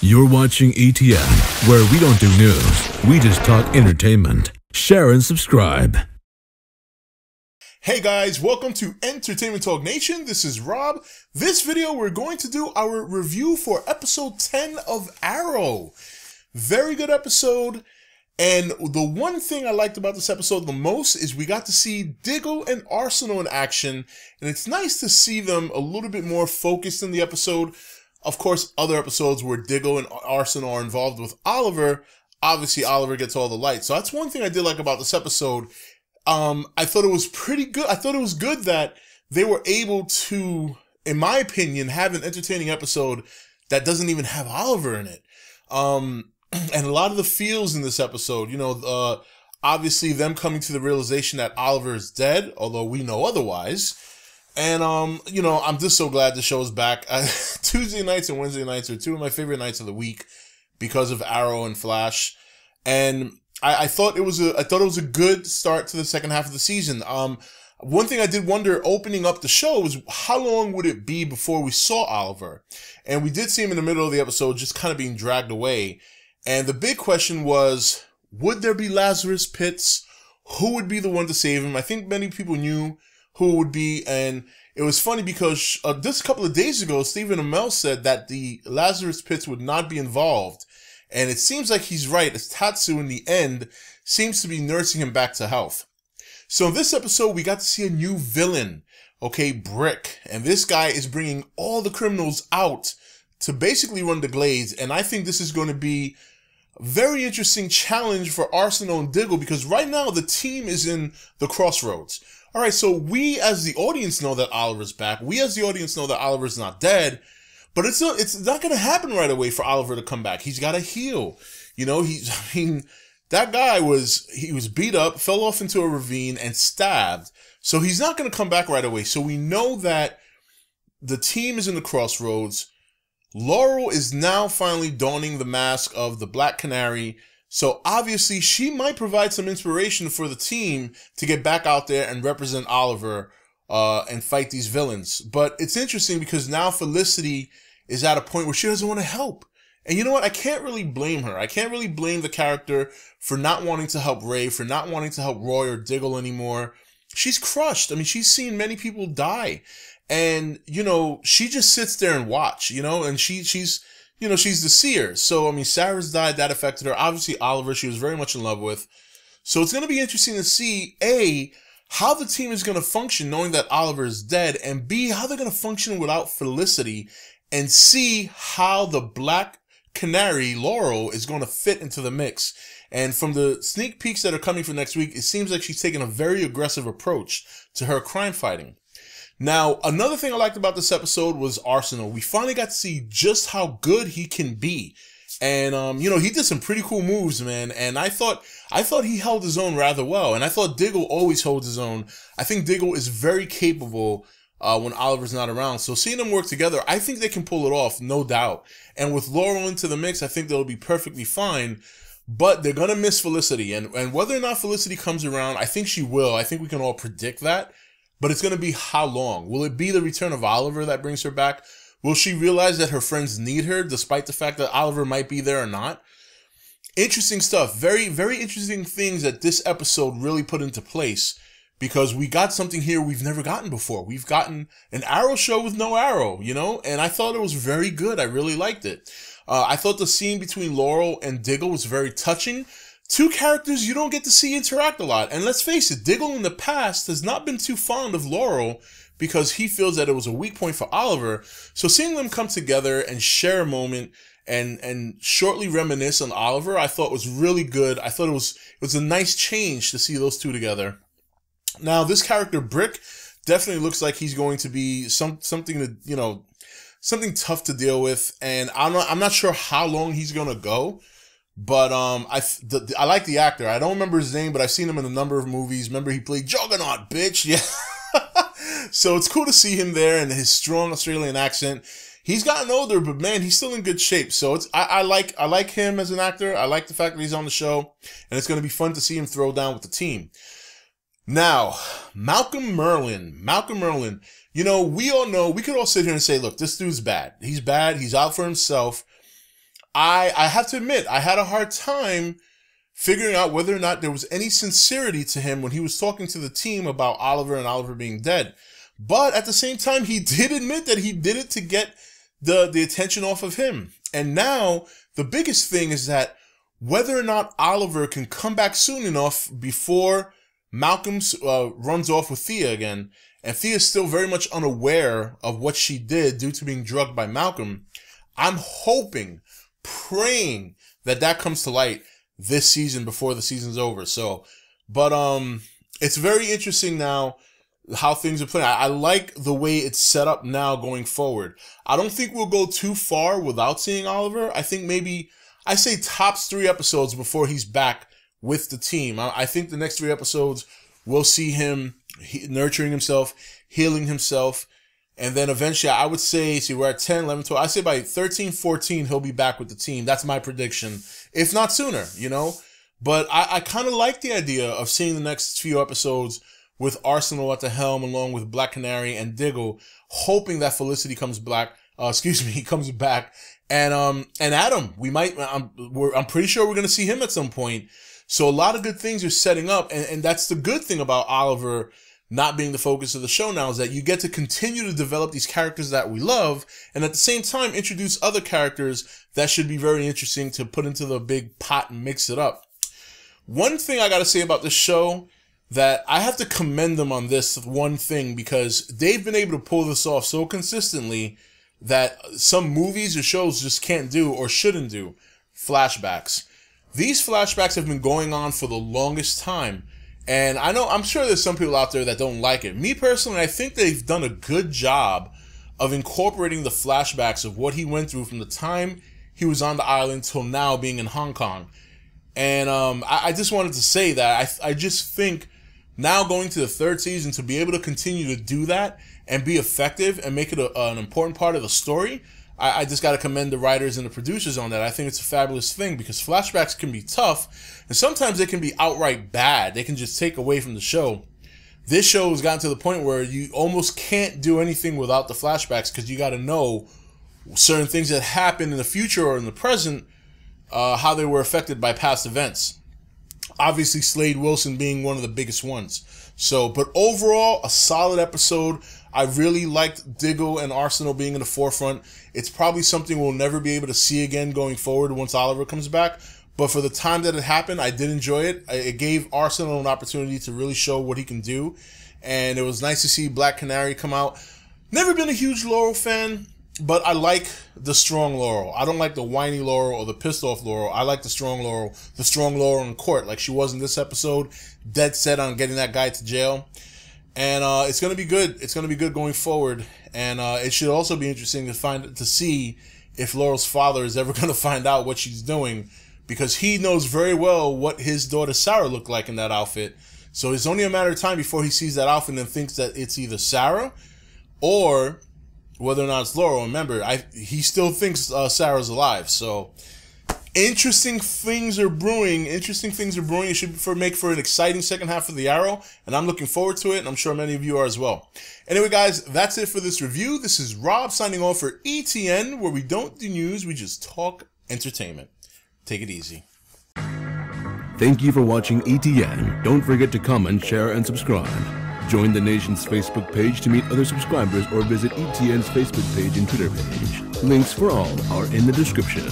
You're watching E.T.N, where we don't do news, we just talk entertainment. Share and subscribe. Hey guys, welcome to Entertainment Talk Nation. This is Rob. This video, we're going to do our review for episode 10 of Arrow. Very good episode. And the one thing I liked about this episode the most is we got to see Diggle and Arsenal in action. And it's nice to see them a little bit more focused in the episode. Of course, other episodes where Diggle and Arsenal are involved with Oliver, obviously Oliver gets all the light. So that's one thing I did like about this episode. I thought it was pretty good. I thought it was good that they were able to, in my opinion, have an entertaining episode that doesn't even have Oliver in it. And a lot of the feels in this episode, you know, obviously them coming to the realization that Oliver is dead, although we know otherwise. And, you know, I'm just so glad the show's back. Tuesday nights and Wednesday nights are two of my favorite nights of the week because of Arrow and Flash. And I thought it was a good start to the second half of the season. One thing I did wonder opening up the show was how long would it be before we saw Oliver? And we did see him in the middle of the episode just kind of being dragged away. And the big question was, would there be Lazarus Pits? Who would be the one to save him? I think many people knew who it would be, and it was funny because just a couple of days ago, Stephen Amell said that the Lazarus Pits would not be involved. And it seems like he's right, as Tatsu in the end seems to be nursing him back to health. So in this episode, we got to see a new villain, okay, Brick. And this guy is bringing all the criminals out to basically run the Glades. And I think this is going to be a very interesting challenge for Arsenal and Diggle, because right now the team is in the crossroads. All right, so we as the audience know that Oliver's back. We as the audience know that Oliver's not dead. But it's not going to happen right away for Oliver to come back. He's got to heal. You know, that guy was beat up, fell off into a ravine, and stabbed. So he's not going to come back right away. So we know that the team is in the crossroads. Laurel is now finally donning the mask of the Black Canary. So obviously she might provide some inspiration for the team to get back out there and represent Oliver and fight these villains. But it's interesting because now Felicity is at a point where she doesn't want to help. And you know what? I can't really blame her. I can't really blame the character for not wanting to help Ray, for not wanting to help Roy or Diggle anymore. She's crushed. I mean, she's seen many people die. And, you know, she just sits there and watch, you know, and she's the seer. So, I mean, Sarah's died. That affected her. Obviously, Oliver, she was very much in love with. So it's going to be interesting to see, A, how the team is going to function knowing that Oliver is dead, and B, how they're going to function without Felicity, and see how the Black Canary, Laurel, is going to fit into the mix. And from the sneak peeks that are coming for next week, it seems like she's taking a very aggressive approach to her crime fighting. Now, another thing I liked about this episode was Arsenal. We finally got to see just how good he can be. And, you know, he did some pretty cool moves, man. And I thought he held his own rather well. And I thought Diggle always holds his own. I think Diggle is very capable when Oliver's not around. So seeing them work together, I think they can pull it off, no doubt. And with Laurel into the mix, I think they'll be perfectly fine. But they're going to miss Felicity. And whether or not Felicity comes around, I think she will. I think we can all predict that. But it's going to be how long? Will it be the return of Oliver that brings her back? Will she realize that her friends need her, despite the fact that Oliver might be there or not? Interesting stuff. Very, very interesting things that this episode really put into place, because we got something here we've never gotten before. We've gotten an Arrow show with no Arrow, you know, and I thought it was very good. I really liked it. I thought the scene between Laurel and Diggle was very touching. Two characters you don't get to see interact a lot. And let's face it, Diggle in the past has not been too fond of Laurel because he feels that it was a weak point for Oliver. So seeing them come together and share a moment and shortly reminisce on Oliver, I thought was really good. I thought it was a nice change to see those two together. Now, this character, Brick, definitely looks like he's going to be something that, you know, something tough to deal with. And I'm not sure how long he's going to go. But I like the actor. I don't remember his name, but I've seen him in a number of movies. Remember, he played Juggernaut, bitch. Yeah. So it's cool to see him there and his strong Australian accent. He's gotten older, but man, he's still in good shape. So I like him as an actor. I like the fact that he's on the show, and it's going to be fun to see him throw down with the team. Now, Malcolm Merlyn. You know, we all know, we could all sit here and say, look, this dude's bad. He's bad. He's out for himself. I have to admit, I had a hard time figuring out whether or not there was any sincerity to him when he was talking to the team about Oliver and Oliver being dead. But at the same time, he did admit that he did it to get the attention off of him. And now, the biggest thing is that whether or not Oliver can come back soon enough before Malcom runs off with Thea again, and Thea's still very much unaware of what she did due to being drugged by Malcom. I'm hoping, praying that comes to light this season before the season's over. So, but it's very interesting now how things are playing. I like the way it's set up now going forward. I don't think we'll go too far without seeing Oliver. I think maybe, I say tops 3 episodes before he's back with the team. I think the next 3 episodes we'll see him nurturing himself, healing himself, and then eventually I would say, see, we're at 10, 11, 12. I say by 13, 14, he'll be back with the team. That's my prediction, if not sooner, you know? But I kind of like the idea of seeing the next few episodes with Arsenal at the helm along with Black Canary and Diggle, hoping that Felicity comes back, comes back. And Adam, we might, I'm pretty sure we're going to see him at some point. So a lot of good things are setting up. And that's the good thing about Oliver not being the focus of the show now, is that you get to continue to develop these characters that we love, and at the same time introduce other characters that should be very interesting to put into the big pot and mix it up. One thing I got to say about this show, that I have to commend them on this one thing, because they've been able to pull this off so consistently that some movies or shows just can't do or shouldn't do. Flashbacks. These flashbacks have been going on for the longest time. And I'm sure there's some people out there that don't like it. Me personally, I think they've done a good job of incorporating the flashbacks of what he went through from the time he was on the island till now being in Hong Kong. And I just wanted to say that I just think now going to the 3rd season, to be able to continue to do that and be effective and make it an important part of the story, I just got to commend the writers and the producers on that. I think it's a fabulous thing, because flashbacks can be tough, and sometimes they can be outright bad. They can just take away from the show. This show has gotten to the point where you almost can't do anything without the flashbacks, because you got to know certain things that happen in the future or in the present, how they were affected by past events. Obviously, Slade Wilson being one of the biggest ones. So, but overall, a solid episode. I really liked Diggle and Arsenal being in the forefront. It's probably something we'll never be able to see again going forward once Oliver comes back. But for the time that it happened, I did enjoy it. It gave Arsenal an opportunity to really show what he can do. And it was nice to see Black Canary come out. Never been a huge Laurel fan, but I like the strong Laurel. I don't like the whiny Laurel or the pissed off Laurel. I like the strong Laurel in court, like she was in this episode, dead set on getting that guy to jail. And it's going to be good. It's going to be good going forward. And it should also be interesting to see if Laurel's father is ever going to find out what she's doing, because he knows very well what his daughter Sarah looked like in that outfit. So it's only a matter of time before he sees that outfit and thinks that it's either Sarah or whether or not it's Laurel. Remember, he still thinks Sarah's alive. So interesting things are brewing. It should make for an exciting second half of the Arrow, and I'm looking forward to it, and I'm sure many of you are as well. Anyway, guys, that's it for this review. This is Rob signing off for E.T.N, where we don't do news, we just talk entertainment. Take it easy. Thank you for watching E.T.N. Don't forget to comment, share, and subscribe. Join the Nation's Facebook page to meet other subscribers, or visit E.T.N's Facebook page and Twitter page. Links for all are in the description.